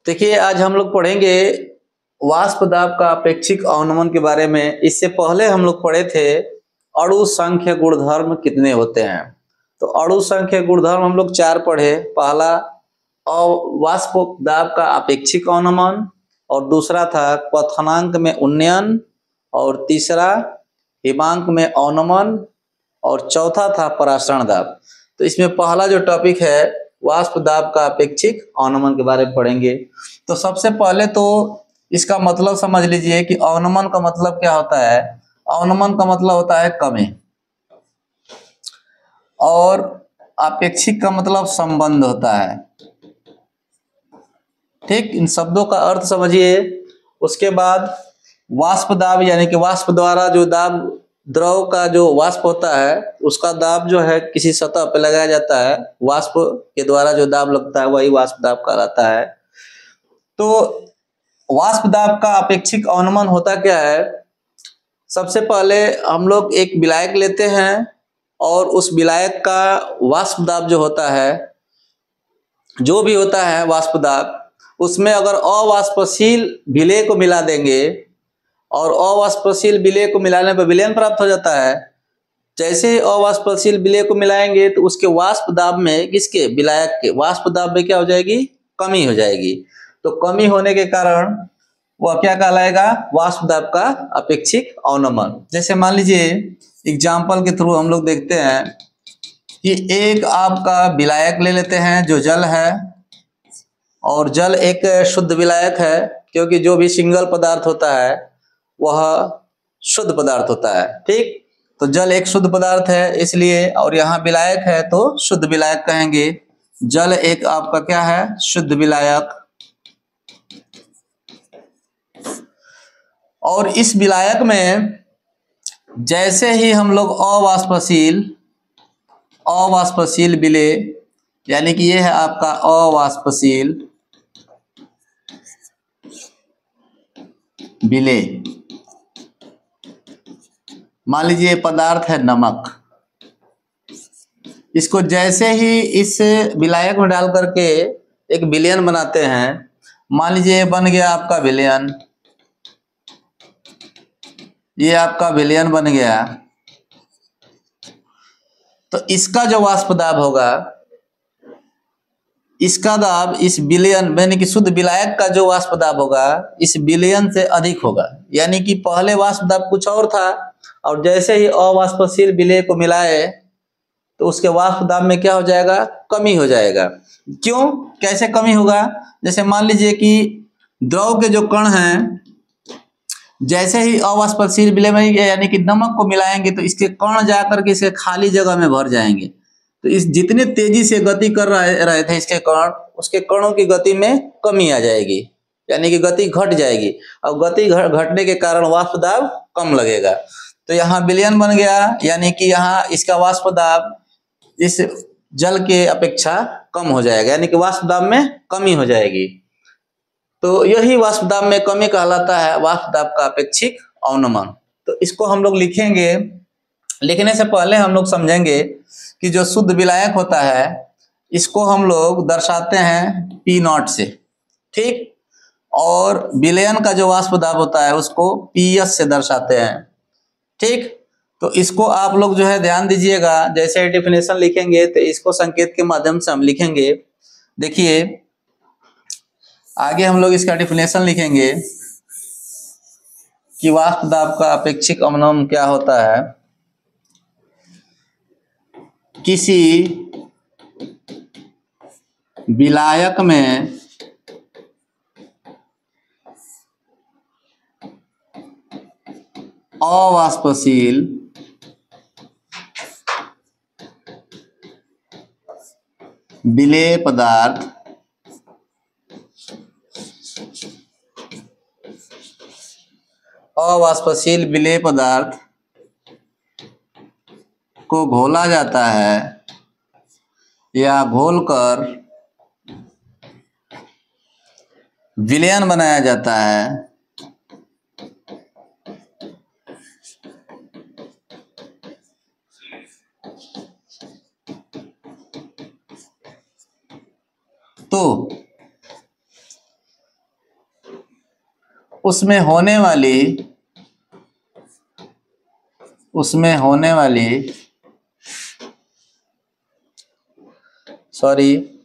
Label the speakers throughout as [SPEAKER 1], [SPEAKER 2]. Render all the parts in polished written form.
[SPEAKER 1] देखिए, आज हम लोग पढ़ेंगे वाष्प दाब का अपेक्षिक अवनमन के बारे में। इससे पहले हम लोग पढ़े थे अणु संख्य गुणधर्म कितने होते हैं। तो अणु संख्य गुणधर्म हम लोग 4 पढ़े। पहला वाष्प दाब का अपेक्षिक अवनमन, और दूसरा था क्वथनांक में उन्नयन, और तीसरा हिमांक में अवनमन, और चौथा था परासरण दाब। तो इसमें पहला जो टॉपिक है वाष्प दाब का अपेक्षिक अवनमन के बारे में पढ़ेंगे। तो सबसे पहले तो इसका मतलब समझ लीजिए कि अवनमन का मतलब क्या होता है। अवनमन का मतलब होता है कमी, और अपेक्षिक का मतलब संबंध होता है। ठीक, इन शब्दों का अर्थ समझिए। उसके बाद वाष्प दाब यानी कि वाष्प द्वारा जो दाब, द्रव का जो वाष्प होता है उसका दाब जो है किसी सतह पर लगाया जाता है। वाष्प के द्वारा जो दाब लगता है वही वाष्प दाब कहलाता है। तो वाष्प दाब का अपेक्षिक अवनमन होता क्या है। सबसे पहले हम लोग एक विलायक लेते हैं, और उस विलायक का वाष्प दाब जो होता है, जो भी होता है वाष्प दाब, उसमें अगर अवाष्पशील विलेय को मिला देंगे, और अवाष्पशील विलेय को मिलाने पर विलयन प्राप्त हो जाता है। जैसे ही अवाष्पशील विलेय को मिलाएंगे तो उसके वाष्प दाब में, किसके, विलायक के वाष्प दाब में क्या हो जाएगी, कमी हो जाएगी। तो कमी होने के कारण वह क्या कहलाएगा, वाष्प दाब का अपेक्षिक अवनमन। जैसे मान लीजिए एग्जाम्पल के थ्रू हम लोग देखते हैं कि एक आपका विलायक ले लेते हैं जो जल है, और जल एक शुद्ध विलायक है, क्योंकि जो भी सिंगल पदार्थ होता है वह शुद्ध पदार्थ होता है। ठीक, तो जल एक शुद्ध पदार्थ है इसलिए, और यहाँ विलायक है तो शुद्ध विलायक कहेंगे। जल एक आपका क्या है, शुद्ध विलायक। और इस विलायक में जैसे ही हम लोग अवाष्पशील विलेय, यानी कि ये है आपका अवाष्पशील विलेय, मान लीजिए पदार्थ है नमक, इसको जैसे ही इस विलायक में डाल करके एक विलयन बनाते हैं। मान लीजिए बन गया आपका विलयन, ये आपका विलयन बन गया। तो इसका जो वाष्प दाब होगा, इसका दाब इस विलयन यानी कि शुद्ध विलायक का जो वाष्प दाब होगा इस विलयन से अधिक होगा। यानी कि पहले वाष्प दाब कुछ और था, और जैसे ही अवाष्पशील विलेय को मिलाए तो उसके वाष्प दाब में क्या हो जाएगा, कमी हो जाएगा। क्यों, कैसे कमी होगा। जैसे मान लीजिए कि द्रव के जो कण हैं, जैसे ही अवाष्पशील विलेय में यानी कि नमक को मिलाएंगे तो इसके कण जाकर के इसके खाली जगह में भर जाएंगे। तो इस जितने तेजी से गति कर रहे थे इसके कण, उसके कणों की गति में कमी आ जाएगी, यानी कि गति घट जाएगी। और गति घटने के कारण वाष्प दाब कम लगेगा। तो यहाँ विलयन बन गया, यानी कि यहाँ इसका वाष्प दाब इस जल के अपेक्षा कम हो जाएगा, यानी कि वाष्प दाब में कमी हो जाएगी। तो यही वाष्प दाब में कमी कहलाता है वाष्प दाब का अपेक्षिक अवनमन। तो इसको हम लोग लिखेंगे। लिखने से पहले हम लोग समझेंगे कि जो शुद्ध विलायक होता है इसको हम लोग दर्शाते हैं P0 से। ठीक, और विलयन का जो वाष्प दाब होता है उसको PS से दर्शाते हैं। ठीक, तो इसको आप लोग जो है ध्यान दीजिएगा। जैसे डेफिनेशन लिखेंगे तो इसको संकेत के माध्यम से हम लिखेंगे। देखिए आगे हम लोग इसका डेफिनेशन लिखेंगे कि वाष्प दाब का अपेक्षिक अवनमन क्या होता है। किसी विलायक में अवाष्पशील विलेय पदार्थ को घोला जाता है या घोलकर विलयन बनाया जाता है। तो उसमें होने वाली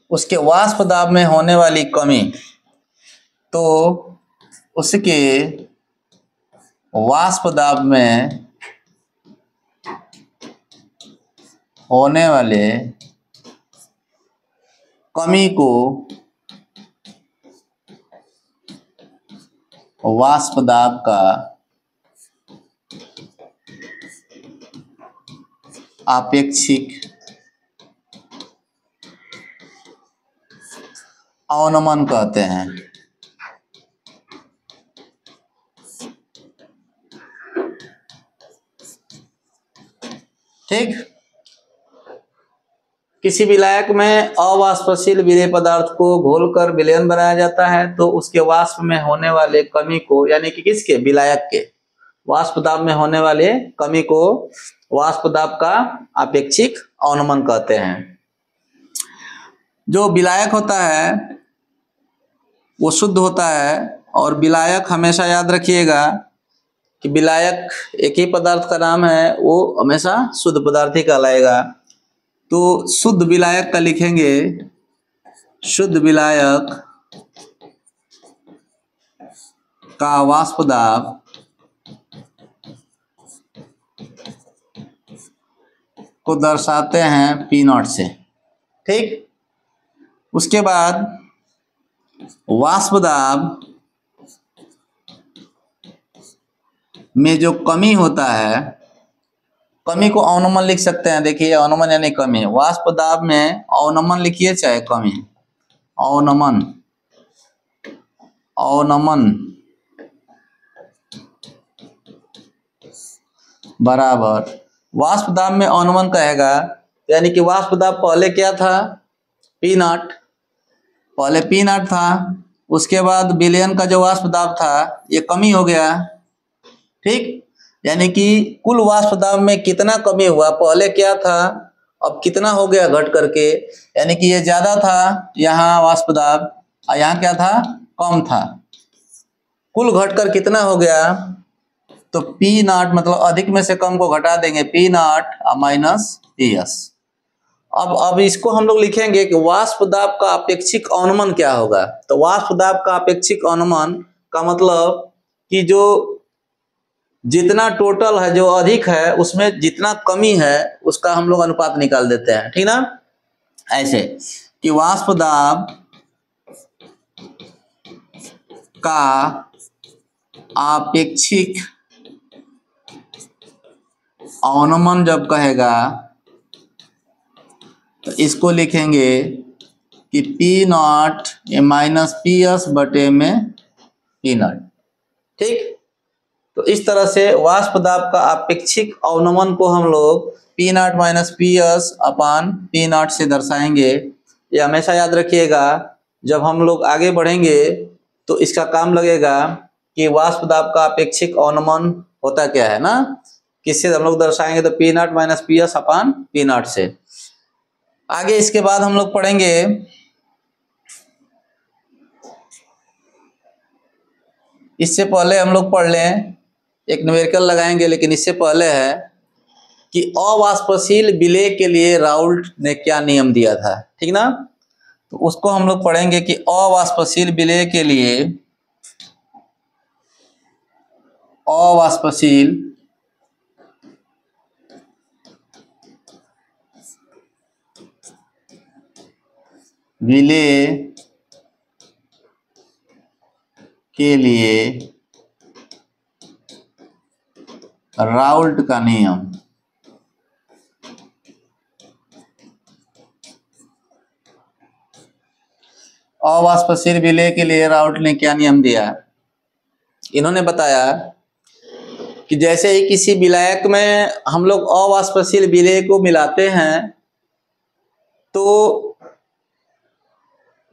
[SPEAKER 1] उसके वाष्प दाब में होने वाली कमी, तो उसके वाष्प दाब में होने वाले कमी को वाष्प दाब का आपेक्षिक अवनमन कहते हैं। ठीक, किसी विलायक में अवाष्पशील विलेय पदार्थ को घोलकर विलयन बनाया जाता है तो उसके वाष्प में होने वाले कमी को, यानी कि किसके, विलायक के वाष्प दाब में होने वाले कमी को वाष्प दाब का आपेक्षिक अवनमन कहते हैं। जो विलायक होता है वो शुद्ध होता है, और विलायक हमेशा याद रखिएगा कि विलायक एक ही पदार्थ का नाम है, वो हमेशा शुद्ध पदार्थ ही कहलाएगा। तो शुद्ध विलायक का लिखेंगे, शुद्ध विलायक का वाष्प दाब को दर्शाते हैं P0 से। ठीक, उसके बाद वाष्प दाब में जो कमी होता है, कमी को अवनमन लिख सकते हैं। देखिए अवनमन यानी कमी, वाष्प दाब में अवनमन लिखिए चाहे कमी, अवनमन बराबर वाष्प दाब में अवनमन कहेगा, यानी कि वाष्प दाब पहले क्या था, P0, पहले P0 था, उसके बाद विलयन का जो वाष्प दाब था ये कमी हो गया। ठीक, यानी कि कुल वाष्प दाब में कितना कमी हुआ, पहले क्या था अब कितना हो गया घट करके, यानी कि ये ज्यादा था यहाँ वाष्प दाब और यहाँ क्या था, कम था, कुल घटकर कितना हो गया, तो P0 मतलब अधिक में से कम को घटा देंगे, P0 माइनस PS। अब इसको हम लोग लिखेंगे कि वाष्प दाब का अपेक्षिक अवनमन क्या होगा। तो वाष्प दाब का अपेक्षिक अवनमन का मतलब कि जो जितना टोटल है, जो अधिक है, उसमें जितना कमी है उसका हम लोग अनुपात निकाल देते हैं। ठीक ना, ऐसे कि वाष्प दाब का आपेक्षिक अवनमन जब कहेगा तो इसको लिखेंगे कि P0 माइनस PS बटे में P0। ठीक, तो इस तरह से वाष्प दाब का आपेक्षिक अवनमन को हम लोग P0 माइनस PS अपान P0 से दर्शाएंगे। ये हमेशा याद रखिएगा, जब हम लोग आगे बढ़ेंगे तो इसका काम लगेगा कि वाष्प दाब का अपेक्षिक अवनमन होता क्या है ना, किससे हम लोग दर्शाएंगे, तो P0 माइनस PS अपान P0 से। आगे इसके बाद हम लोग पढ़ेंगे इससे पहले हम लोग पढ़ लें, एक न्यूमेरिकल लगाएंगे, लेकिन इससे पहले है कि अवाष्पशील विलेय के लिए राउल्ट ने क्या नियम दिया था। ठीक ना, तो उसको हम लोग पढ़ेंगे कि अवाष्पशील विलेय के लिए, अवाष्पशील विलेय के लिए राउल्ट का नियम। अवाष्पशील विलेय के लिए राउल्ट ने क्या नियम दिया, इन्होंने बताया कि जैसे ही किसी विलायक में हम लोग अवाष्पशील विलेय को मिलाते हैं तो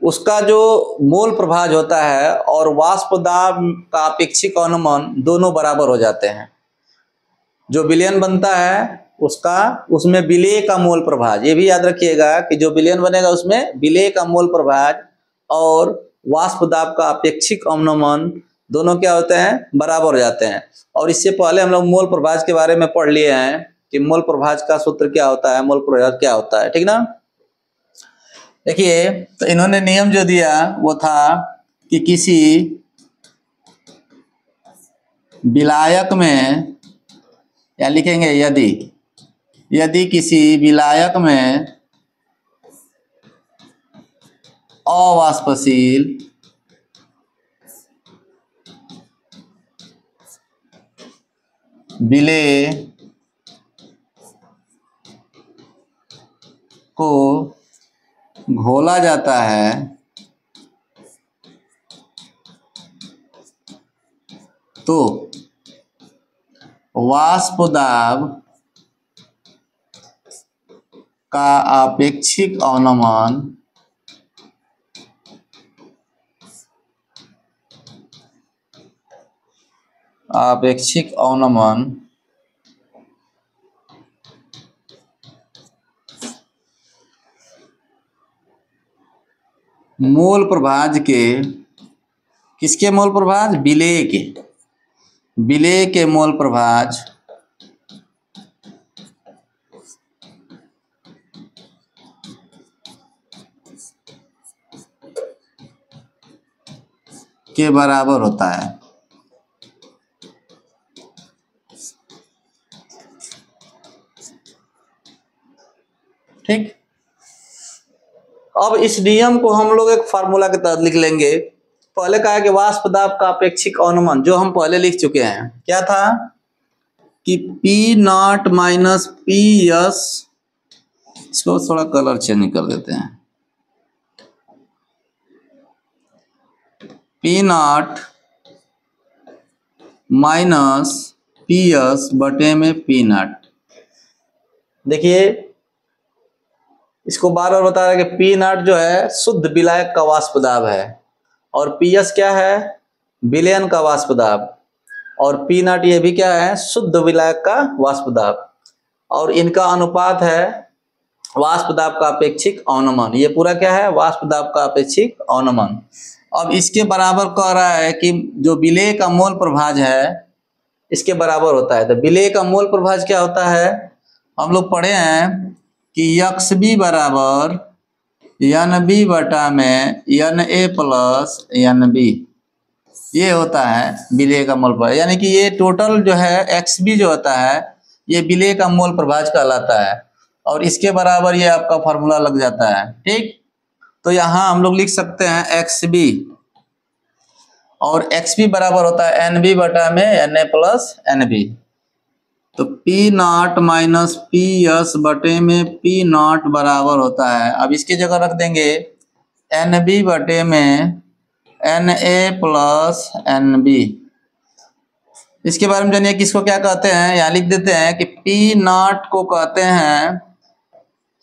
[SPEAKER 1] उसका जो मोल प्रभाज होता है और वाष्प दाब का अपेक्षिक अवनमन दोनों बराबर हो जाते हैं। जो विलयन बनता है उसमें विलेय का मोल प्रभाज, ये भी याद रखिएगा कि जो विलयन बनेगा उसमें विलेय का मोल प्रभाज और वाष्प दाब का अपेक्षिक अवनमन दोनों क्या होते हैं, बराबर हो जाते हैं। और इससे पहले हम लोग मोल प्रभाज के बारे में पढ़ लिए हैं कि मोल प्रभाज का सूत्र क्या होता है, मोल प्रभाज क्या होता है, ठीक ना। देखिए, तो इन्होंने नियम जो दिया वो था कि किसी विलायक में, या लिखेंगे यदि किसी विलायक में अवाष्पशील विलेय को घोला जाता है तो वाष्प दाब का आपेक्षिक अवनमन मोल प्रभाज के, किसके मोल प्रभाज, विलेय के मोल प्रभाज के बराबर होता है। ठीक, अब इस नियम को हम लोग एक फार्मूला के तहत लिख लेंगे। पहले कहा कि वाष्प दाब का अपेक्षिक अनुमान, जो हम पहले लिख चुके हैं, क्या था कि P0 माइनस PS, इसको थोड़ा कलर चेंज कर देते हैं, P0 माइनस PS बटे में P0। देखिए, इसको बार बार बता रहा है कि P0 जो है शुद्ध विलायक का वाष्प दाब है, और PS क्या है, विलयन का वाष्प दाब, और P0 ये भी क्या है, शुद्ध विलायक का वाष्प दाब, और इनका अनुपात है वाष्प दाब का अपेक्षिक अवनमन। ये पूरा क्या है, वाष्प दाब का अपेक्षिक अवनमन। अब इसके बराबर कह रहा है कि जो विलेय का मोल प्रभाज है इसके बराबर होता है। तो विलेय का मोल प्रभाज क्या होता है, हम लोग पढ़े हैं कि XB बराबर NB बटा में Na प्लस NB, ये होता है विलेय का मोल प्रभाज। यानी कि ये टोटल जो है XB जो होता है ये विलेय का मोल प्रभाज कहलाता है, और इसके बराबर ये आपका फॉर्मूला लग जाता है। ठीक, तो यहाँ हम लोग लिख सकते हैं XB, और XB बराबर होता है NB बटा में Na प्लस NB। तो P0 माइनस PS बटे में P0 बराबर होता है, अब इसकी जगह रख देंगे NB बटे में Na प्लस NB। इसके बारे में जानिए किसको क्या कहते हैं, यहाँ लिख देते हैं कि P0 को कहते हैं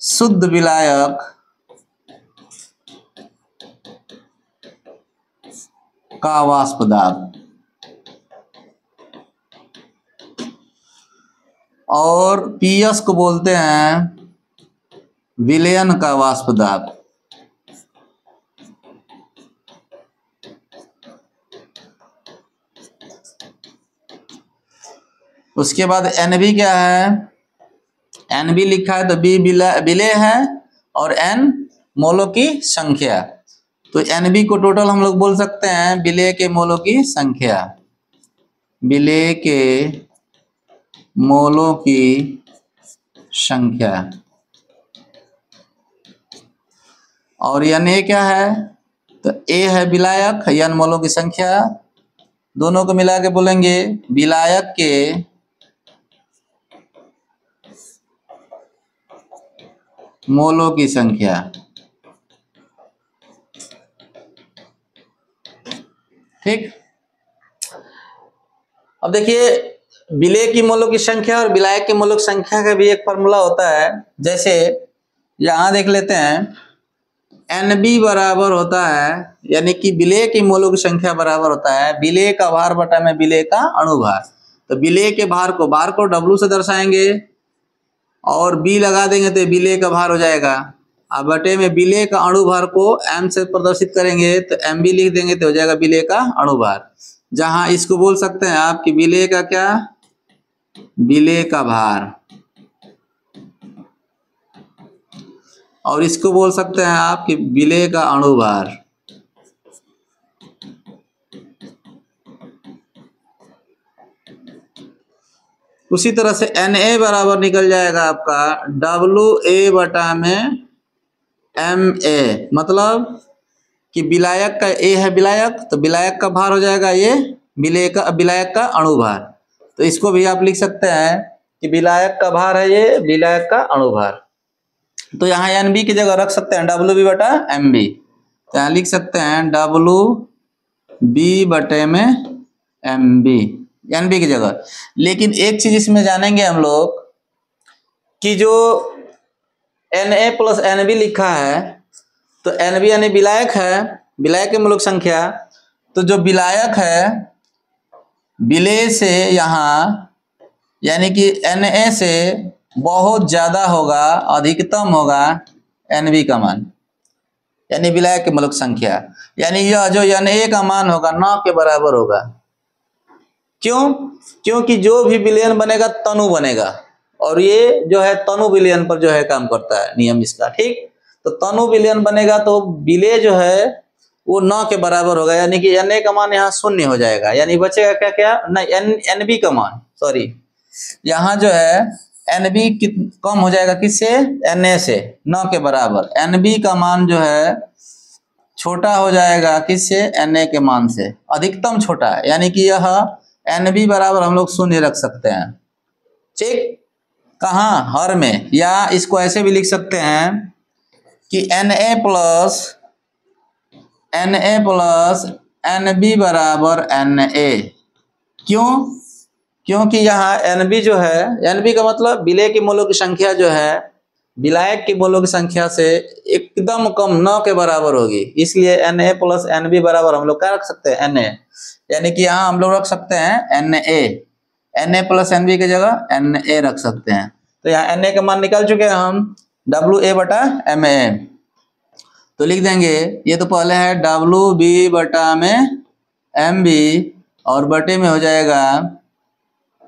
[SPEAKER 1] शुद्ध विलायक का वाष्प दाब, और PS को बोलते हैं विलयन का वाष्प दाब। उसके बाद NB क्या है, NB लिखा है तो B विलेय है और N मोलों की संख्या। तो NB को टोटल हम लोग बोल सकते हैं विलेय के मोलों की संख्या, विलेय के मोलों की संख्या। और Na क्या है, तो A है विलायक, N मोलों की संख्या, दोनों को मिला के बोलेंगे विलायक के मोलों की संख्या। ठीक, अब देखिए विलेय की मोलों की संख्या और विलायक के मोलों की संख्या का भी एक फॉर्मूला होता है। जैसे यहां देख लेते हैं, NB बराबर होता है, यानी कि विलेय की मोलों की संख्या बराबर होता है विलेय का भार बटा में विलेय का अणुभार। तो विलेय के भार को W से दर्शाएंगे, और B लगा देंगे तो विलेय का भार हो जाएगा, अब बटे में विलेय का अणुभार को M से प्रदर्शित करेंगे तो MB लिख देंगे तो हो जाएगा विलेय का अणुभार। जहां इसको बोल सकते हैं आप कि विलेय का क्या, विलेय का भार, और इसको बोल सकते हैं आप कि विलेय का अणुभार। उसी तरह से Na बराबर निकल जाएगा आपका WA बटा में Ma, मतलब कि विलायक का A है विलायक, तो विलायक का भार हो जाएगा ये विलायक का अणुभार। तो इसको भी आप लिख सकते हैं कि विलायक का भार है ये विलायक का अणुभार। तो यहाँ Nb की जगह रख सकते हैं WB बटा Mb। तो यहाँ लिख सकते हैं WB बटे में Mb, Nb की जगह। लेकिन एक चीज इसमें जानेंगे हम लोग कि जो Na प्लस Nb लिखा है, तो Nb यानी विलायक है, विलायक की मूलक संख्या। तो जो विलायक है विलेय से यहाँ यानी कि Na से बहुत ज्यादा होगा, अधिकतम होगा Nb का मान, यानी विलायक की मूलक संख्या। यानी यह जो Na का मान होगा 9 के बराबर होगा। क्यों? क्योंकि जो भी विलयन बनेगा तनु बनेगा, और ये जो है तनु विलयन पर जो है काम करता है नियम इसका, ठीक। तो तनु विलयन बनेगा तो विलेय जो है वो 9 के बराबर होगा, यानी कि Na का मान यहाँ 0 हो जाएगा, यानी बचेगा क्या क्या नहीं Nb का मान, सॉरी यहाँ जो है Nb कम हो जाएगा किससे, Na से 9 के बराबर। Nb का मान जो है छोटा हो जाएगा किससे, Na के मान से, अधिकतम छोटा है, यानी कि यह Nb बराबर हम लोग 0 रख सकते हैं, ठीक। कहाँ, हर में, या इसको ऐसे भी लिख सकते हैं कि Na प्लस Nb बराबर Na। क्यों? क्योंकि यहाँ Nb जो है, Nb का मतलब विलेय की मोलों की संख्या जो है विलायक की मोलों की संख्या से एकदम कम 9 के बराबर होगी, इसलिए Na प्लस Nb बराबर हम लोग क्या रख सकते हैं, Na। यानी कि यहाँ हम लोग रख सकते हैं Na प्लस Nb की जगह Na रख सकते हैं। तो यहाँ Na का मान निकाल चुके हैं हम, WA बटा Ma। तो लिख देंगे, ये तो पहले है WB बटा में MB, और बटे में हो जाएगा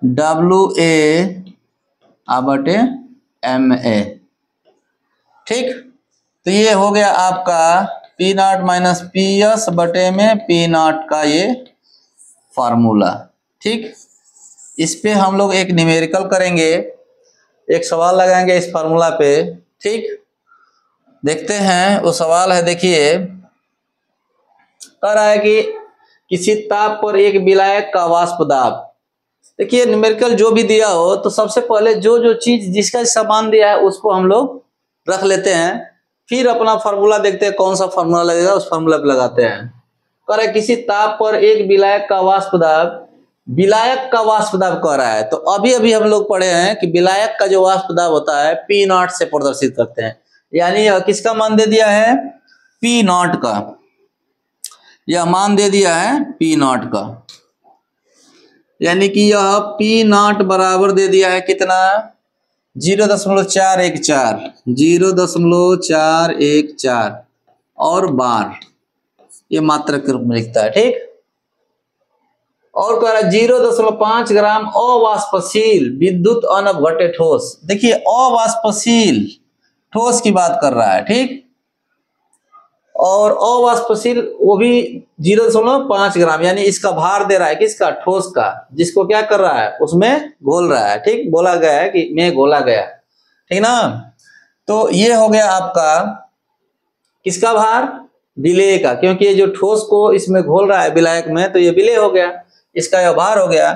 [SPEAKER 1] WA बटे MA, ठीक। तो ये हो गया आपका P0 माइनस PS बटे में P0 का ये फार्मूला, ठीक। इस पे हम लोग एक न्यूमेरिकल करेंगे, एक सवाल लगाएंगे इस फार्मूला पे, ठीक। देखते हैं वो सवाल है, देखिए कह रहा है कि किसी ताप पर एक विलायक का वाष्प दाब। देखिए न्यूमेरिकल जो भी दिया हो तो सबसे पहले जो जो चीज जिसका समान दिया है उसको हम लोग रख लेते हैं, फिर अपना फार्मूला देखते हैं कौन सा फार्मूला लगेगा, उस फार्मूला पे लगाते हैं। कह रहा है किसी ताप पर एक विलायक का वाष्प दाब, विलायक का वाष्प दाब कह रहा है। तो अभी अभी हम लोग पढ़े हैं कि विलायक का जो वाष्प दाब होता है P0 से प्रदर्शित करते हैं, यानी यह किसका मान दे दिया है, P0 का, यह मान दे दिया है P0 का, यानी कि यह P0 बराबर दे दिया है कितना, 0.414, 0.414 और बार, ये मात्रक के रूप में लिखता है, ठीक। और कह रहा है 0.5 ग्राम अवाष्पशील विद्युत अनवघटे ठोस। देखिए अवाष्पशील ठोस की बात कर रहा है, ठीक। और अवाष्पशील वो भी 0.5 ग्राम, यानी इसका भार दे रहा है किसका, ठोस का, जिसको क्या कर रहा है उसमें घोल रहा है, ठीक। बोला गया है कि में घोला गया, ठीक ना। तो ये हो गया आपका किसका भार, विलेय का, क्योंकि ये जो ठोस को इसमें घोल रहा है विलायक में, तो ये विलेय हो गया, इसका यह भार हो गया।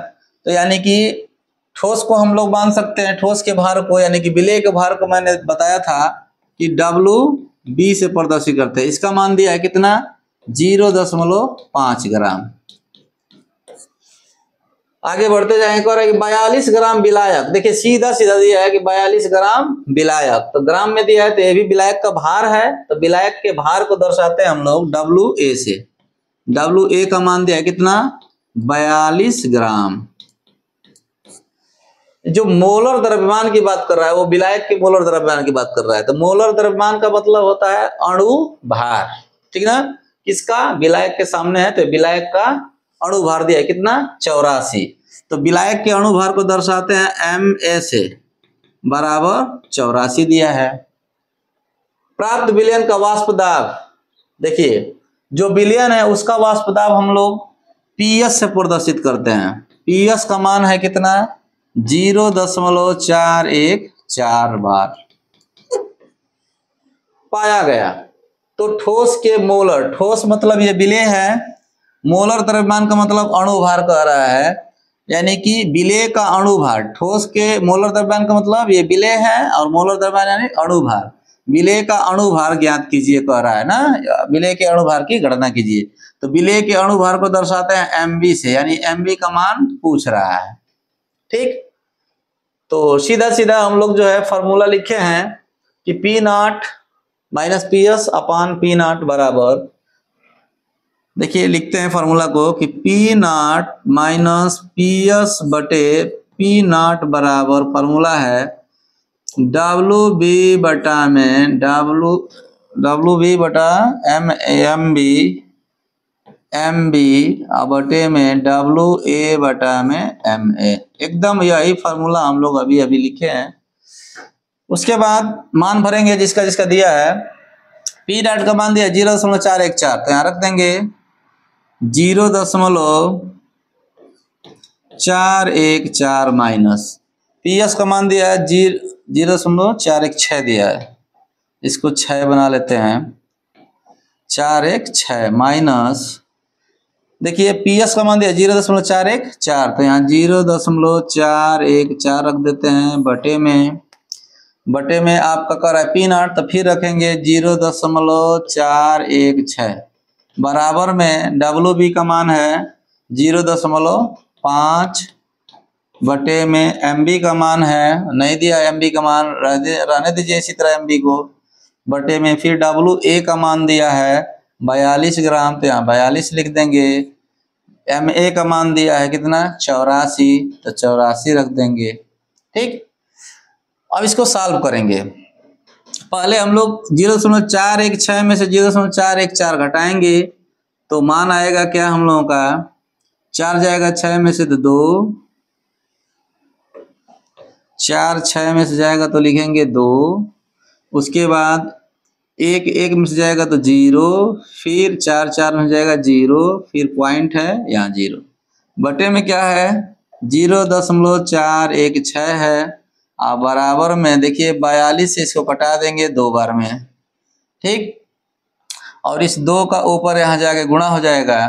[SPEAKER 1] तो यानी कि ठोस को हम लोग मान सकते हैं, ठोस के भार को, यानी कि विलेय के भार को मैंने बताया था कि WB से प्रदर्शित करते हैं। इसका मान दिया है कितना, 0.5 ग्राम। आगे बढ़ते जाएंगे, कह रहा है कि 42 ग्राम विलायक। देखिए सीधा सीधा दिया है कि 42 ग्राम विलायक, तो ग्राम में दिया है तो ये भी विलायक का भार है, तो विलायक के भार को दर्शाते हैं हम लोग WA से। WA का मान दिया है कितना, 42 ग्राम। जो मोलर द्रव्यमान की बात कर रहा है वो विलायक के मोलर द्रव्यमान की बात कर रहा है, तो मोलर द्रव्यमान का मतलब होता है अणु भार, ठीक ना। किसका, विलायक के सामने है तो विलायक का अणुभार दिया है कितना 84। तो विलायक के अणुभार को दर्शाते हैं Ma से बराबर 84 दिया है। प्राप्त विलयन का वाष्प दाब, देखिए जो विलयन है उसका वाष्प दाब हम लोग PS से प्रदर्शित करते हैं। PS का मान है कितना 0.414 बार पाया गया। तो ठोस के मोलर, ठोस मतलब ये विलेय है, मोलर द्रव्यमान का मतलब अणुभार कह रहा है, यानी कि विलेय का अणुभार। ठोस के मोलर द्रव्यमान का मतलब ये विलेय है और मोलर द्रव्यमान यानी अणुभार। विलेय का अणुभार ज्ञात कीजिए कह रहा है ना, विलेय के अणुभार की गणना कीजिए। तो विलेय के अणुभार को दर्शाते हैं MB से, यानी MB का मान पूछ रहा है। ठीक, तो सीधा सीधा हम लोग जो है फॉर्मूला लिखे हैं कि P0 माइनस PS अपान P0 बराबर, देखिए लिखते हैं फॉर्मूला को कि P0 माइनस PS बटे P0 बराबर फॉर्मूला है WB बटा में WB बटा MB बटे में WA बटा में MA। एकदम यही फार्मूला हम लोग अभी अभी लिखे हैं। उसके बाद मान भरेंगे जिसका जिसका दिया है। P0 का मान दिया 0.414, तो यहाँ रख देंगे 0.414 माइनस PS का मान दिया है 0.416 दिया है, इसको 6 बना लेते हैं, 416 माइनस, देखिए PS का मान दिया 0.414, तो यहाँ 0.414 रख देते हैं बटे में आपका कर रहा है P0, तो फिर रखेंगे 0.416 बराबर में WB का मान है 0.5 बटे में MB का मान है, नहीं दिया MB का मान, रहने दीजिए इसी तरह MB को, बटे में फिर WA का मान दिया है 42 ग्राम, तो यहाँ 42 लिख देंगे। MA का मान दिया है कितना 84, तो 84 रख देंगे। ठीक, अब इसको सॉल्व करेंगे। पहले हम लोग 0.416 में से 0.414 घटाएंगे तो मान आएगा क्या हम लोगों का, 4 जाएगा 6 में से तो 2, 4 6 में से जाएगा तो लिखेंगे 2, उसके बाद 1 में से जाएगा तो 0, फिर 4 में जाएगा 0, फिर पॉइंट है यहाँ 0, बटे में क्या है 0.416 है, और बराबर में देखिए 42 से इसको कटा देंगे 2 बार में। ठीक, और इस 2 का ऊपर यहाँ जाके गुणा हो जाएगा,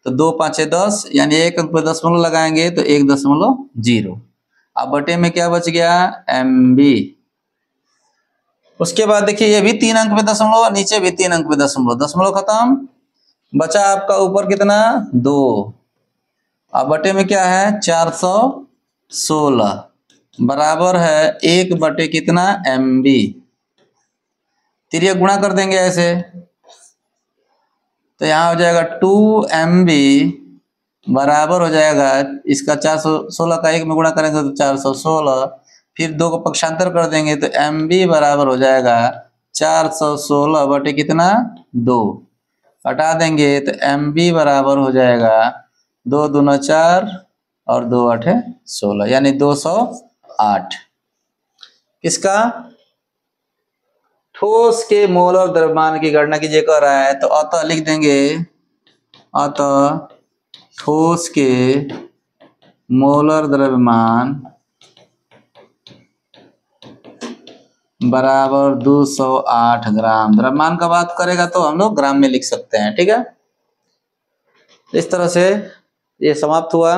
[SPEAKER 1] तो 2 5 10, यानी 1 अंक पे दशमलव लगाएंगे तो 1.0। अब बटे में क्या बच गया MB। उसके बाद देखिए ये भी 3 अंक पे दशमलव, नीचे भी 3 अंक पे दशमलव, दशमलव खत्म, बचा आपका ऊपर कितना 2, अब बटे में क्या है 416 बराबर है 1 बटे कितना MB। तिर्यक गुणा कर देंगे ऐसे, तो यहाँ हो जाएगा 2MB बराबर हो जाएगा, इसका 416 का 1 में गुणा करेंगे तो 416, फिर 2 को पक्षांतर कर देंगे तो MB बराबर हो जाएगा 416 बटे कितना 2, हटा देंगे तो MB बराबर हो जाएगा 2 दूना 4 और 2 8 16, यानी 208। किसका, ठोस के मोलर द्रव्यमान की गणना कीजिए कह रहा है, तो अतः लिख देंगे, अतः ठोस के मोलर द्रव्यमान बराबर 208 ग्राम। द्रव्यमान का बात करेगा तो हम लोग ग्राम में लिख सकते हैं। ठीक है, इस तरह से ये समाप्त हुआ।